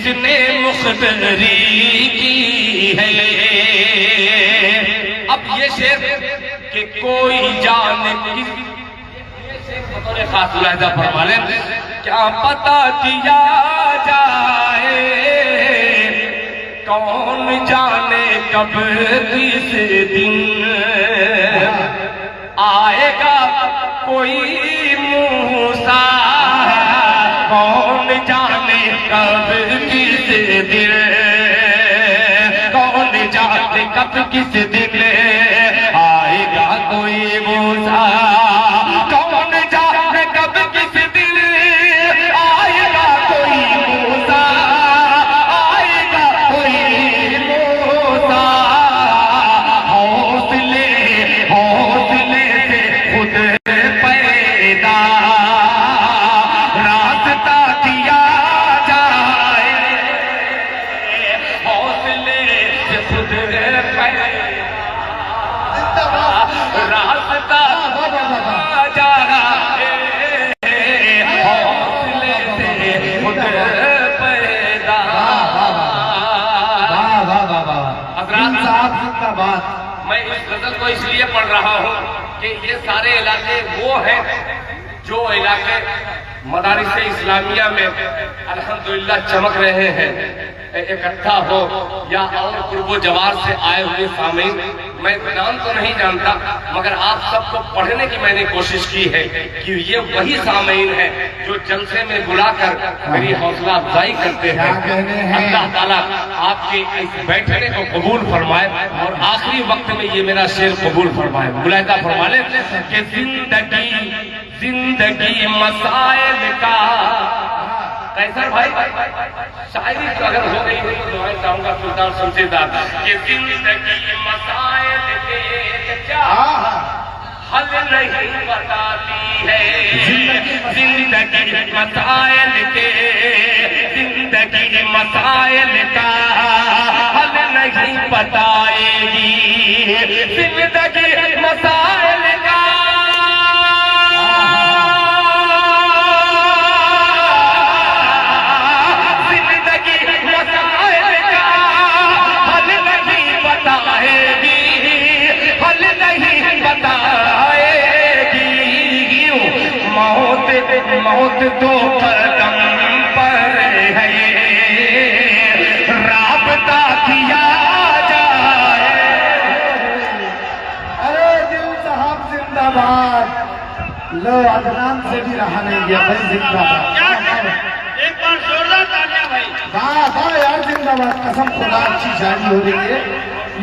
किसने मुख्तरी की है। अब ये शेर कि कोई जाने बतौर खास मुलाहिजा फरमा लें, क्या पता किया जाए कौन जाने कब किस दिन आएगा कोई मूसा, कौन जाने कब किस दिन, कौन जाने कब किस दिन आएगा कोई मूसा, कौन जाने कब किस दिन आएगा कोई मूसा, आएगा कोई मूसा। हौसले हौसले से खुद पैदा रास्ता किया जाए, हौसले से खुद पैदा रास्ता जाए, हौसले से खुद पैदा। मैं इस गजल को इसलिए पढ़ रहा हूँ कि ये सारे इलाके वो हैं जो इलाके मदारिस इस्लामिया में अल्हम्दुलिल्लाह चमक रहे हैं, इकट्ठा हो या और कुर्बो जवार से आए हुए सामीन। मैं नाम तो नहीं जानता मगर आप सबको पढ़ने की मैंने कोशिश की है कि ये वही सामीन है जो जलसे में बुलाकर मेरी हौसला अफजाई करते हैं। अल्लाह ताला आपके इस बैठने को कबूल फरमाए और आखिरी वक्त में ये मेरा शेर कबूल फरमाए। मुलाहिजा फरमा ले कि जिंदगी जिंदगी मसाइल का, कैसर भाई शायरी तो अगर हो गई तो दुआएं चाहूंगा सुल्तान शमशेदार कि जिंदगी मसाइल के क्या हल नहीं बताती है, जिंदगी मसाइल के, जिंदगी मसाइल का हल नहीं बताएगी, जिंदगी मसाइल का मौत दो कदम पर है, राबता किया जाए। अरे दिल साहब जिंदाबाद, लो अदनान से भी रहा नहीं गया भाई, जिंदाबाद। एक बार जोरदार तालियां भाई। वाह वाह यार जिंदाबाद, कसम खुदा अच्छी शायरी हो रही है।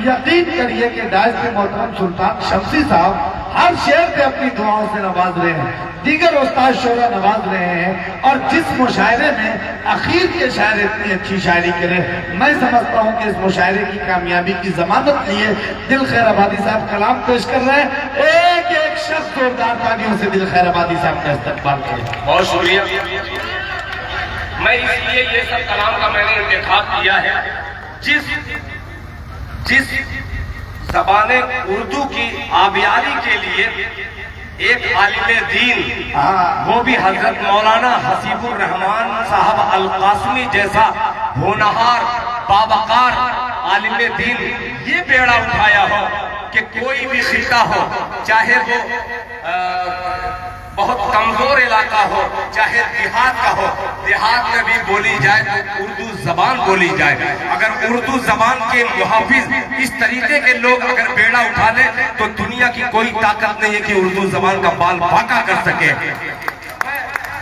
यकीन करिए कि दाइस के मोहतरम सुल्तान शमसी साहब हर शेर पे अपनी दुआओं से नवाज रहे हैं, दीगर उस्ताद शोरा नवाज रहे हैं, और जिस मुशायरे में आखिर के शायर इतनी अच्छी शायरी करे, मैं समझता हूँ कि इस मुशायरे की कामयाबी की जमानत लिए दिल खैर आबादी साहब कलाम पेश कर रहे हैं। एक एक शख्स जोरदार तालियों से दिल खैर आबादी साहब का इस्तकबाल करें। बहुत शुक्रिया। मैं इसलिए ये सब कलाम का मैंने इंतखाब किया है जिस ज़बान उर्दू की आबियारी के लिए एक आलिम दीन, वो भी हजरत मौलाना हसीबुर रहमान साहब अल कासमी जैसा होनहार बावकार आलिम दीन ये बेड़ा उठाया हो कि कोई भी खिता हो, चाहे वो बहुत कमजोर इलाका हो चाहे देहात का हो, देहात में भी बोली जाए तो उर्दू जबान बोली जाए। अगर उर्दू जबान के मुहाफिज इस तरीके के लोग अगर बेड़ा उठा ले तो दुनिया की कोई ताकत नहीं है कि उर्दू जबान का बाल बाका कर सके।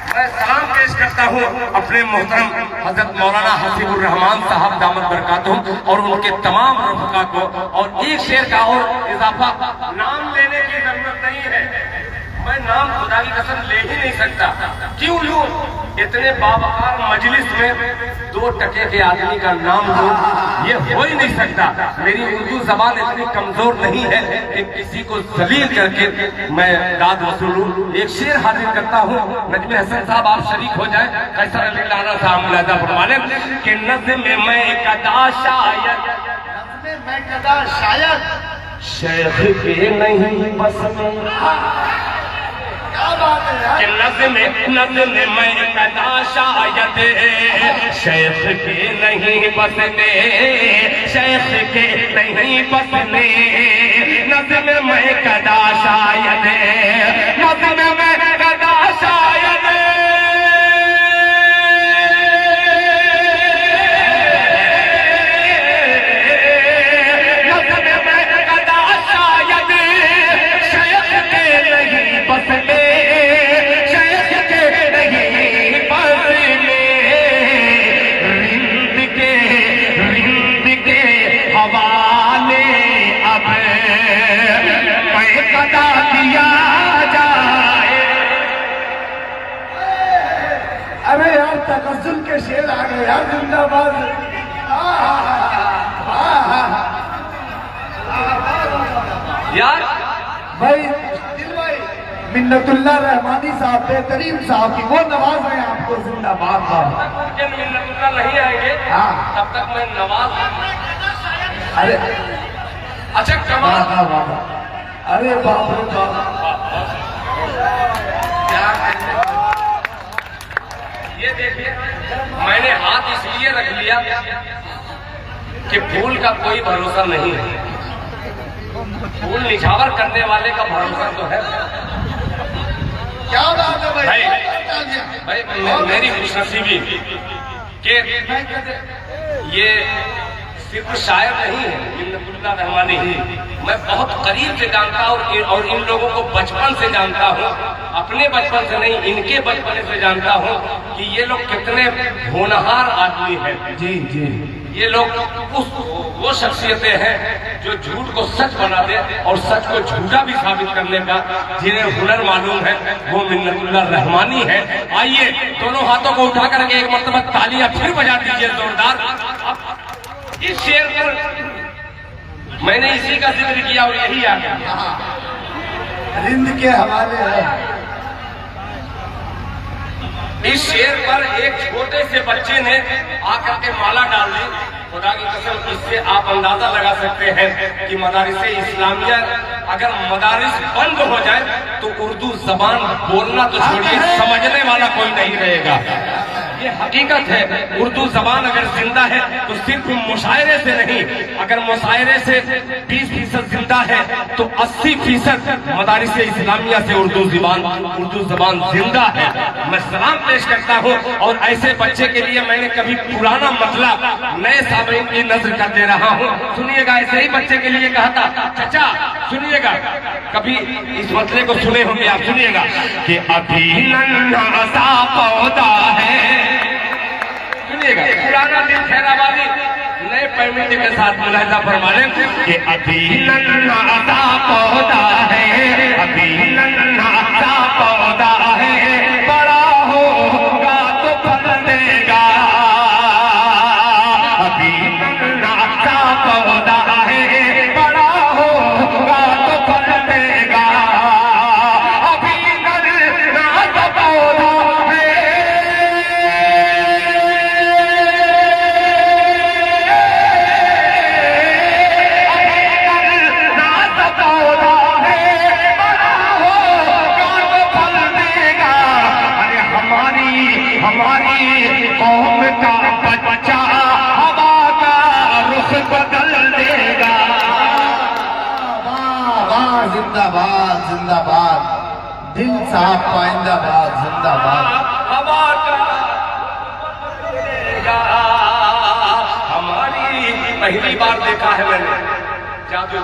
मैं सलाम पेश करता हूँ अपने मोहतरम हजरत मौलाना हसीबुर रहमान साहब दामत बरकातुहू और उनके तमाम रफ़का को। और एक शेर का और इजाफा, नाम लेने की जरूरत नहीं है, मैं नाम खुदा की कसम ले ही नहीं सकता। क्यों लूं? इतने बावकार मजलिस में 2 टके के आदमी का नाम लूं, ये हो ही नहीं सकता। मेरी उर्दू जबान इतनी कमजोर नहीं है कि किसी को जलील करके मैं दाद वसूलूं। एक शेर हाजिर करता हूँ, नजमे हसन साहब आप शरीक हो जाए। कैसर अली लाना साहब मुलाहिजा फरमा लें कि नज़्म में कदा शायद, नज़्म में कदा शायद शेख के नहीं बस में, क्या बात है यार। कि नज़्म मैं कदा शायद शेख के नहीं बसने, शेख के नहीं बसने, नज़्म मैं कदा शायद, नज़्म मैं कदा शायद, नज़्म मैं कदा शायद शेख के नहीं बसने, हवाले अब मैं कदा दिया जाए। अरे यार तकज्जुल के शेर आ गए यार, जिंदाबाद। यार भाई दिल भाई मिन्नतुल्लाह रहमानी साहब, बेहतरीन साहब की वो नवाज रहे हैं आपको, जिंदाबाद। मिन्नतुल्लाह नहीं आएंगे हाँ। तब तक मैं नवाज। अरे अच्छा कमाल। अरे बाप रे बाप। ये देखिए मैंने हाथ इसलिए रख लिया कि फूल का कोई भरोसा नहीं है, फूल निछावर करने वाले का भरोसा तो है। क्या बात है भाई। भाई मेरी खुशनसीबी कि ये सिर्फ शायर नहीं है मिन्नतुल्लाह रहमानी ही, मैं बहुत करीब से जानता हूँ और इन लोगों को बचपन से जानता हूँ, अपने बचपन से नहीं इनके बचपन से जानता हूँ कि ये लोग कितने होनहार आदमी हैं। जी जी। ये लोग वो शख्सियतें हैं जो झूठ को सच बना दे और सच को झूठा भी साबित करने का जिन्हें हुनर मालूम है, वो मिन्नतुल्लाह रहमानी है। आइए दोनों हाथों को उठा करके एक मर्तबा तालियां फिर बजा दीजिए जोरदार। इस शेर पर मैंने इसी का जिक्र किया और यही आ गया, रिंद के हवाले है। इस शेर पर एक छोटे से बच्चे ने आकर के माला डाल दी। खुदा की कसम इससे आप अंदाजा लगा सकते हैं कि मदारिसे इस्लामिया अगर मदारिस बंद हो जाए तो उर्दू जबान बोलना तो छोड़िए, समझने वाला कोई नहीं रहेगा। ये हकीकत है। उर्दू जबान अगर जिंदा है तो सिर्फ मुशायरे से नहीं, अगर मुशायरे से 20% जिंदा है तो 80% मदारिसे इस्लामिया से उर्दू जबान जिंदा है। मैं सलाम पेश करता हूँ और ऐसे बच्चे के लिए मैंने कभी पुराना मतला नए सामईन की नजर कर दे रहा हूँ। सुनिएगा, ऐसे ही बच्चे के लिए कहा था। चाचा सुनिएगा, कभी इस मतले को सुने होंगे आप, सुनिएगा कि अभी नन्हा सा पौधा है, सुनिएगा पुराना दिन खैराबादी नए पैमेंट के साथ मुलाहिजा फरमा लें कि अभी नन्हा सा पौधा है, अभी नन्हा सा पौधा है, बड़ा होगा तो फल देगा, अभी नन्हा सा पौधा है, बड़ा होगा तो फल देगा, अभी नन्हा सा पौधा है, हमारी कौम का बच्चा हवा का रुख बदल देगा। वाह वाह, जिंदाबाद जिंदाबाद, दिल साहब पाइंदाबाद, जिंदाबाद। हवा का देगा। हमारी पहली बार देखा है मैंने जादू।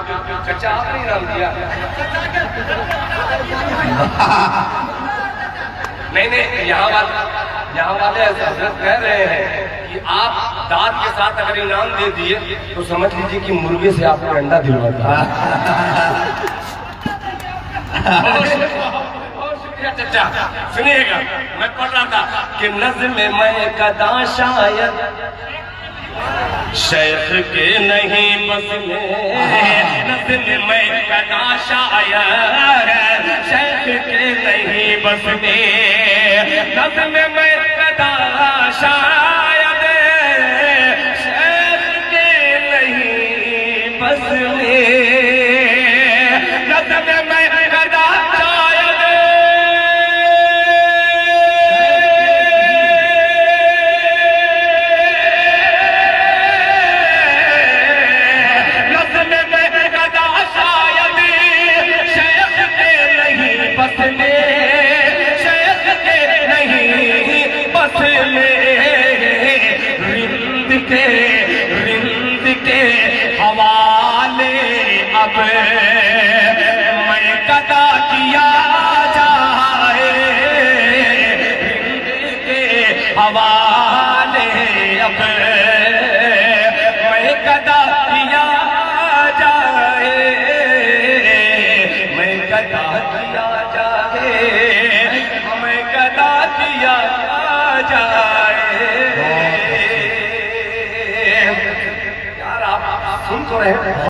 चचा आपने नाम दिया? नहीं, यहाँ वाले हजरत कह रहे हैं कि आप दाद के साथ अगर इनाम दे दिए तो समझ लीजिए कि मुर्गे से आपको अंडा दिलवाता। बहुत शुक्रिया चचा। सुनिएगा, मैं पढ़ रहा था कि नज़्म मैं कदा शायद शेख के नहीं बस में, नज़्म मैं कदा शायद शेख के नहीं बस में, नज़्म मैं कदा शायद शेख के नहीं बस में, नज़्म मैं कदा शायद रिंद के हवाले अब मैं कदा किया जाए, रिंद के हवाले अब मैं कदा किया जाए, मैं कदा किया जाए, मैं कदा किया जाए। यार आप सुन तो रहे हैं।